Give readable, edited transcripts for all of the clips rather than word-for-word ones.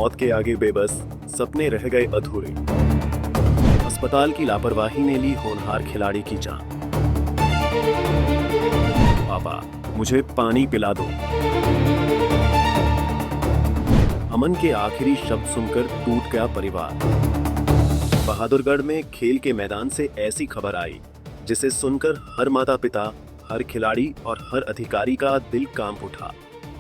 मौत के आगे बेबस, सपने रह गए अधूरे। अस्पताल की लापरवाही ने ली होनहार खिलाड़ी की जान। पापा, मुझे पानी पिला दो। अमन के आखिरी शब्द सुनकर टूट गया परिवार। बहादुरगढ़ में खेल के मैदान से ऐसी खबर आई जिसे सुनकर हर माता पिता, हर खिलाड़ी और हर अधिकारी का दिल कांप उठा।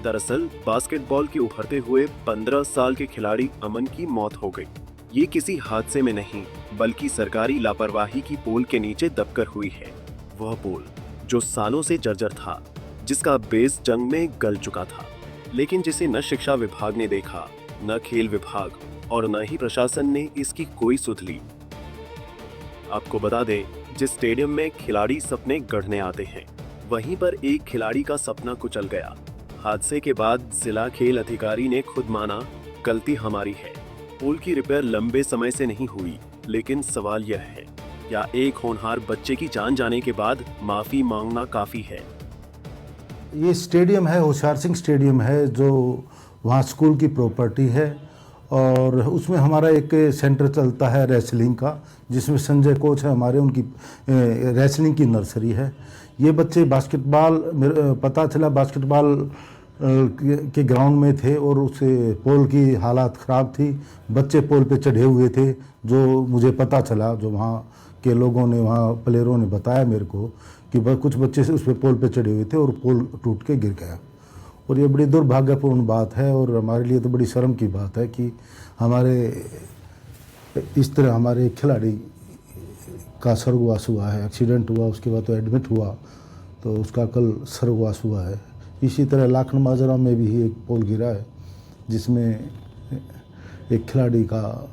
दरअसल बास्केटबॉल के उभरते हुए 15 साल के खिलाड़ी अमन की मौत हो गई। ये किसी हादसे में नहीं, बल्कि सरकारी लापरवाही की पोल के नीचे दबकर हुई है। वह पोल जो सालों से जर्जर था, जिसका बेस जंग में गल चुका था, लेकिन जिसे न शिक्षा विभाग ने देखा, न खेल विभाग और न ही प्रशासन ने इसकी कोई सुध ली। आपको बता दें, जिस स्टेडियम में खिलाड़ी सपने गढ़ने आते हैं, वहीं पर एक खिलाड़ी का सपना कुचल गया। हादसे के बाद जिला खेल अधिकारी ने खुद माना, गलती हमारी है। पुल की रिपेयर लंबे समय से नहीं हुई, लेकिन सवाल यह है, क्या एक होनहार बच्चे की जान जाने के बाद माफी मांगना काफी है? ये स्टेडियम है, होशियार सिंह स्टेडियम है, जो वहाँ स्कूल की प्रॉपर्टी है और उसमें हमारा एक सेंटर चलता है रेसलिंग का, जिसमें संजय कोच है हमारे, उनकी रेसलिंग की नर्सरी है। ये बच्चे बास्केटबॉल, पता चला बास्केटबॉल के ग्राउंड में थे और उसे पोल की हालात ख़राब थी। बच्चे पोल पे चढ़े हुए थे, जो मुझे पता चला, जो वहाँ के लोगों ने, वहाँ प्लेयरों ने बताया मेरे को कि कुछ बच्चे उस पे पोल पे चढ़े हुए थे और पोल टूट के गिर गया। और ये बड़ी दुर्भाग्यपूर्ण बात है और हमारे लिए तो बड़ी शर्म की बात है कि हमारे इस तरह हमारे खिलाड़ी का स्वर्गवास हुआ है। एक्सीडेंट हुआ, उसके बाद तो एडमिट हुआ, तो उसका कल स्वर्गवास हुआ है। इसी तरह लाखन माजरा में भी एक पोल गिरा है, जिसमें एक खिलाड़ी का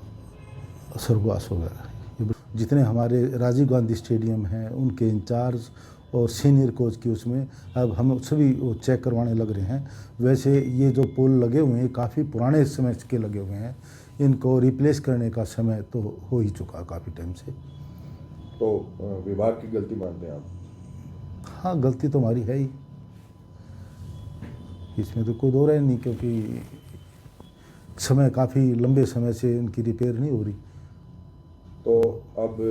स्वर्गवास हो गया। जितने हमारे राजीव गांधी स्टेडियम हैं, उनके इंचार्ज और सीनियर कोच की उसमें अब हम सभी वो चेक करवाने लग रहे हैं। वैसे ये जो पोल लगे हुए हैं काफ़ी पुराने समय के लगे हुए हैं, इनको रिप्लेस करने का समय तो हो ही चुका काफ़ी टाइम से। तो विभाग की गलती मानते हैं आप? हाँ, गलती तो हमारी है ही, इसमें तो कोई दो राय नहीं, क्योंकि समय काफ़ी लंबे समय से इनकी रिपेयर नहीं हो रही। तो अब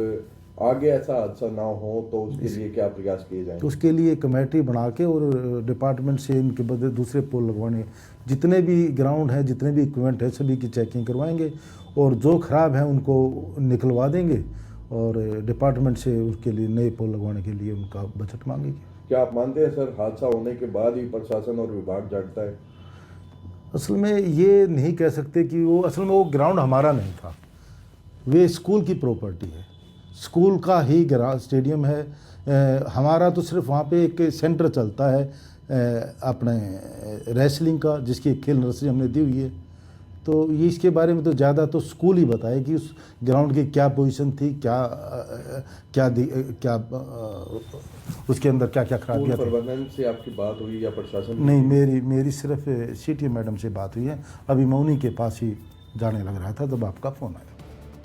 आगे ऐसा हादसा ना हो तो उसके लिए क्या प्रयास किए जाएंगे? तो उसके लिए कमेटी बना के और डिपार्टमेंट से इनके बदले दूसरे पोल लगवाने, जितने भी ग्राउंड हैं, जितने भी इक्विपमेंट है, सभी की चेकिंग करवाएंगे और जो ख़राब हैं उनको निकलवा देंगे और डिपार्टमेंट से उसके लिए नए पोल लगवाने के लिए उनका बजट मांगेंगे। क्या आप मानते हैं सर, हादसा होने के बाद ही प्रशासन और विभाग जागता है? असल में ये नहीं कह सकते कि वो, असल में वो ग्राउंड हमारा नहीं था, वे स्कूल की प्रॉपर्टी है, स्कूल का ही स्टेडियम है। हमारा तो सिर्फ वहाँ पे एक सेंटर चलता है अपने रेसलिंग का, जिसकी खेल नर्सरी हमने दी हुई है। तो ये इसके बारे में तो ज़्यादा तो स्कूल ही बताए कि उस ग्राउंड की क्या पोजीशन थी, क्या उसके अंदर क्या क्या खराबियाँ थी। प्रबंधन से आपकी बात हुई या प्रशासन? नहीं, मेरी सिर्फ सीटी मैडम से बात हुई है। अभी मैं उन्हीं के पास ही जाने लग रहा था तब आपका फ़ोन आया।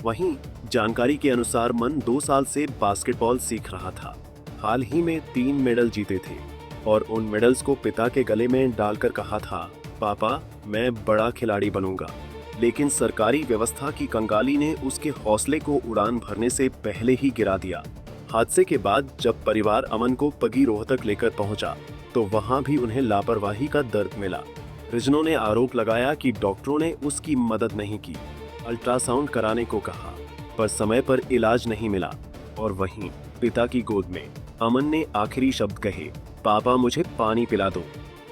वहीं जानकारी के अनुसार मन 2 साल से बास्केटबॉल सीख रहा था। हाल ही में 3 मेडल जीते थे और उन मेडल्स को पिता के गले में डालकर कहा था, पापा मैं बड़ा खिलाड़ी बनूंगा। लेकिन सरकारी व्यवस्था की कंगाली ने उसके हौसले को उड़ान भरने से पहले ही गिरा दिया। हादसे के बाद जब परिवार अमन को पगी रोहतक लेकर पहुंचा, तो वहां भी उन्हें लापरवाही का दर्द मिला। परिजनों ने आरोप लगाया कि डॉक्टरों ने उसकी मदद नहीं की, अल्ट्रासाउंड कराने को कहा, पर समय पर इलाज नहीं मिला। और वहीं पिता की गोद में अमन ने आखिरी शब्द कहे, पापा मुझे पानी पिला दो।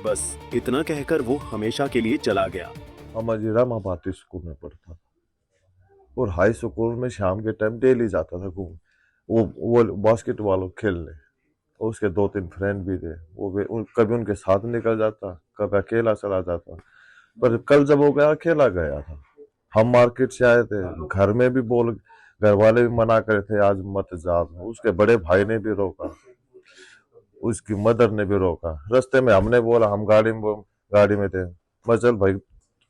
बस इतना कहकर वो हमेशा के लिए चला गया। अमर रामाभाती स्कूल में पढ़ता था और हाई स्कूल में शाम के टाइम डेली जाता था घूम, वो बास्केटबॉल खेलने। उसके 2-3 फ्रेंड भी थे, कभी उनके साथ निकल जाता, कभी अकेला चला जाता। पर कल जब वो गया, अकेला गया था। हम मार्केट से आए थे, घर में भी घर वाले भी मना करे थे, आज मत जा। उसके बड़े भाई ने भी रोका, उसकी मदर ने भी रोका। रास्ते में हमने बोला, हम गाड़ी में थे, मैं चल भाई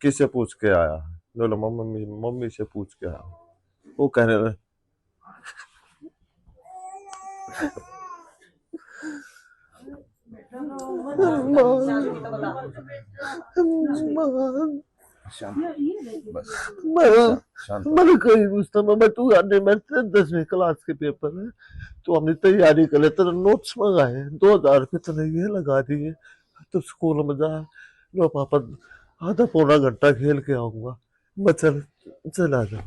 किससे पूछ के आया? बोला मम्मी से पूछ के आया। वो कहने लगे मैंने कही पूछता मैं तू आने में 10वीं क्लास के पेपर है तो हमने तैयारी कर ले तेरे नोट्स मंगाए 2000 रुपये तूने ये लगा दिए तो स्कूल में जा लो पापा आधा पौना घंटा खेल के आऊंगा मैं चला जा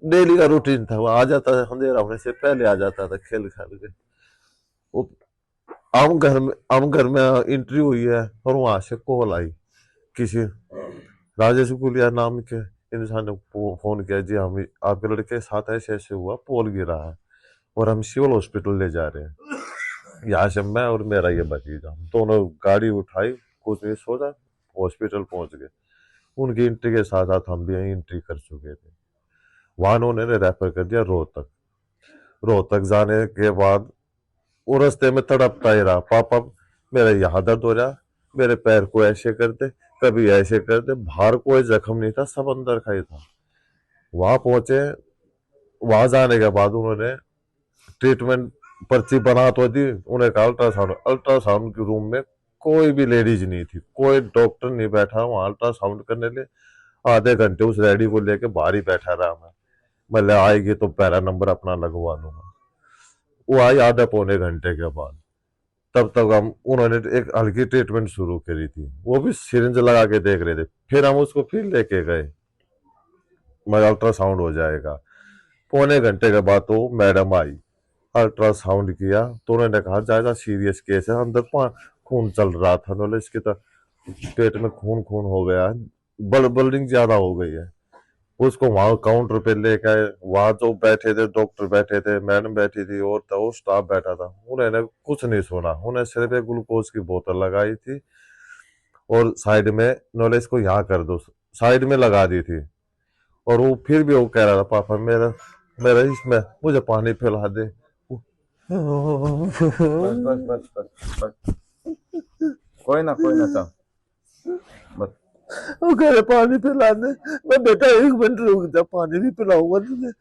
डेली का रूटीन था वो आ जाता था अंधेरा होने से पहले आ जाता था खेल खेल के वो आम घर में एंट्री हुई है और वहां से कॉल आई किसी राजेश गुलिया नाम के इंसान ने फोन किया जी हम आपके लड़के के साथ ऐसे ऐसे हुआ पोल गिरा है और हम सिविल हॉस्पिटल ले जा रहे हैं यहाँ से मैं और मेरा ये भतीजा दोनों गाड़ी उठाई कुछ नहीं सोचा हॉस्पिटल पहुंच गए उनकी एंट्री के साथ साथ हम भी एंट्री कर चुके थे वहां उन्होंने रेफर कर दिया रोहतक जाने के बाद वो रास्ते में तड़पता ही रहा पापा मेरा यहाँ दर्द हो रहा मेरे पैर को ऐसे करते कभी ऐसे करते बाहर कोई जख्म नहीं था सब अंदर का ही था वहां पहुंचे वहां जाने के बाद उन्होंने ट्रीटमेंट पर्ची बना तो दी उन्हें कहा अल्ट्रासाउंड के रूम में कोई भी लेडीज नहीं थी कोई डॉक्टर नहीं बैठा वहां अल्ट्रासाउंड करने लिए आधे घंटे उस रेडी को लेके बाहर ही बैठा रहा मैं आएगी तो पहला नंबर अपना लगवा लूंगा वो आई आधा पौने घंटे के बाद तब तक हम उन्होंने एक हल्की ट्रीटमेंट शुरू करी थी वो भी सिरिंज लगा के देख रहे थे फिर हम उसको फिर लेके गए मैं अल्ट्रासाउंड हो जाएगा पौने घंटे के बाद तो मैडम आई अल्ट्रासाउंड किया तो उन्होंने कहा ज्यादा सीरियस केस है अंदर खून चल रहा था बोले इसके तो पेट में खून हो गया है ब्लीडिंग ज्यादा हो गई है उसको वहां काउंटर पे लेके आए वहां जो बैठे थे डॉक्टर बैठे थे मैडम बैठी थी और तो स्टाफ बैठा था उन्होंने कुछ नहीं सुना उन्हें सिर्फ एक ग्लूकोज की बोतल लगाई थी और साइड में नॉलेज को यहाँ कर दो साइड में लगा दी थी और वो फिर भी वो कह रहा था पापा मेरा इसमें मुझे पानी पिला दे बस कोई ना चल बस वो कह रहे पानी पिला दे मैं बेटा 1 मिनट रुक जा पानी भी पिलाऊंगा तुझे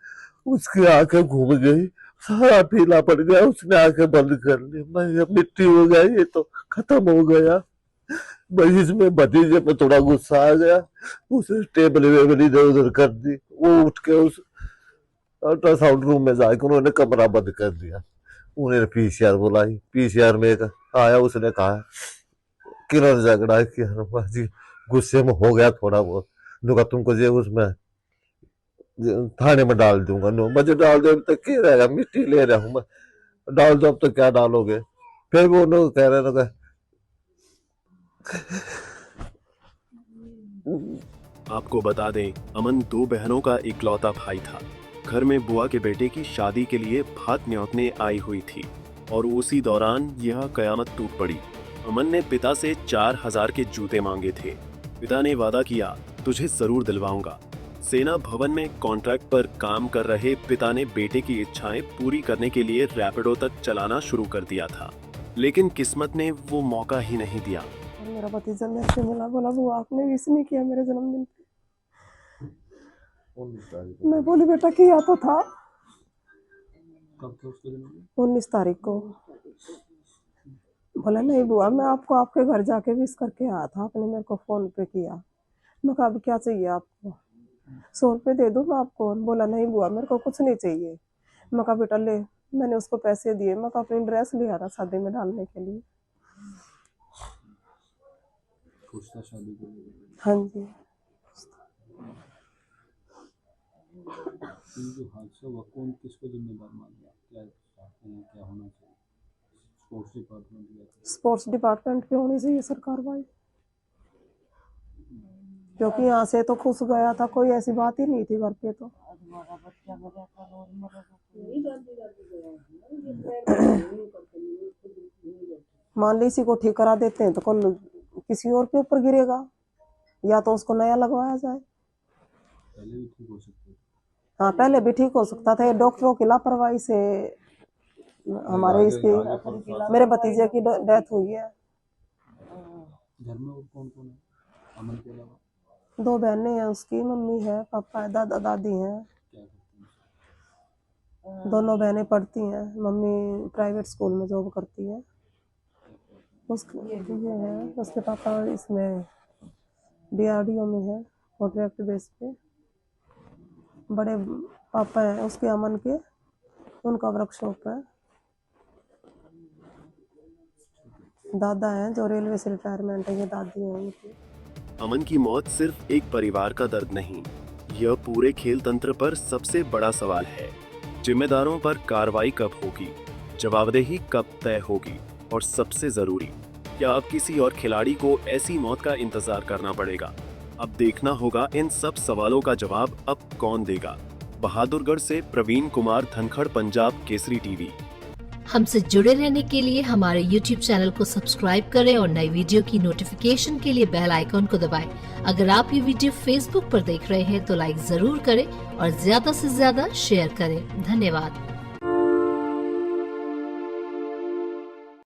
उसकी आंखें घूम गई सारा पीला पड़ गया उसने आंखें बंद कर ली मैं ये मिट्टी हो गया ये तो खत्म हो गया भाई इसमें भतीजे पे थोड़ा गुस्सा आ गया उसने टेबल वेबल इधर उधर कर दी वो उठ के उस अल्ट्रासाउंड रूम में जाके उन्होंने कमरा बंद कर दिया उन्होंने पीसीआर बुलाई पीसीआर में एक आया उसने कहा किरण झगड़ा किया जी गुस्से में हो गया थोड़ा बहुत दुका तुमको जे उसमें थाने में डाल दूंगा नो मुझे डाल दो अभी तक क्या रहेगा मिट्टी ले रहा हूँ मैं डाल दो अब तो क्या डालोगे फिर वो लोग कह रहे थे आपको बता दें अमन 2 बहनों का इकलौता भाई था घर में बुआ के बेटे की शादी के लिए भात न्योतने आई हुई थी और उसी दौरान यह कयामत टूट पड़ी अमन ने पिता से 4000 के जूते मांगे थे पिता ने वादा किया तुझे जरूर दिलवाऊंगा सेना भवन में कॉन्ट्रैक्ट पर काम कर रहे पिता ने बेटे की इच्छाएं पूरी करने के लिए रैपिडो तक चलाना शुरू कर दिया था लेकिन किस्मत ने वो मौका ही नहीं दिया मेरा भतीजा मेरे से मिला बोला वो आपने विश नहीं किया मेरे जन्मदिन पे मैं बोली बेटा किया तो था 19 तारीख को बोला नहीं बुआ मैं आपको आपके घर जाके विश करके आया था आपने मेरे को फोन पे किया मैं कहा अब क्या चाहिए आपको 100 रुपये दे दूँ मैं आपको बोला नहीं बुआ मेरे को कुछ नहीं चाहिए मैं कहा बेटा ले मैंने उसको पैसे दिए मैं कहा अपनी ड्रेस ले आ रहा शादी में डालने के लिए हाँ जी जो हादसा हुआ कौन किसको जिम्मेदार मान लिया क्या चाहते हैं क्या होना चाहिए स्पोर्ट्स डिपार्टमेंट पे होनी चाहिए सर कार्रवाई क्योंकि यहाँ से तो खुश गया था कोई ऐसी बात ही नहीं थी घर पे तो मान ली इसी को ठीक करा देते हैं तो कौन किसी और के ऊपर गिरेगा या तो उसको नया लगवाया जाए पहले भी ठीक हो सकते हैं हाँ पहले भी ठीक हो सकता था डॉक्टरों की लापरवाही से हमारे इसकी मेरे भतीजे की डेथ हुई है घर में और कौन कौन है अमन के अलावा 2 बहनें हैं उसकी मम्मी है पापा है दादा दादी हैं क्या करते हैं दोनों बहनें पढ़ती हैं मम्मी प्राइवेट स्कूल में जॉब करती है उसके ये है उसके पापा इसमें DRDO में है कॉन्ट्रैक्ट बेस पे। बड़े पापा हैं उसके अमन के, उनका वर्कशॉप है। दादा हैं जो रेलवे से रिटायरमेंट है, ये दादी हैं उनकी। अमन की मौत सिर्फ एक परिवार का दर्द नहीं, यह पूरे खेल तंत्र पर सबसे बड़ा सवाल है। जिम्मेदारों पर कार्रवाई कब होगी, जवाबदेही कब तय होगी, और सबसे जरूरी, क्या अब किसी और खिलाड़ी को ऐसी मौत का इंतजार करना पड़ेगा? अब देखना होगा इन सब सवालों का जवाब अब कौन देगा। बहादुरगढ़ से प्रवीण कुमार धनखड़, पंजाब केसरी टीवी। हमसे जुड़े रहने के लिए हमारे YouTube चैनल को सब्सक्राइब करें और नई वीडियो की नोटिफिकेशन के लिए बेल आइकॉन को दबाएं। अगर आप ये वीडियो Facebook पर देख रहे हैं तो लाइक जरूर करें और ज्यादा से ज्यादा शेयर करें। धन्यवाद।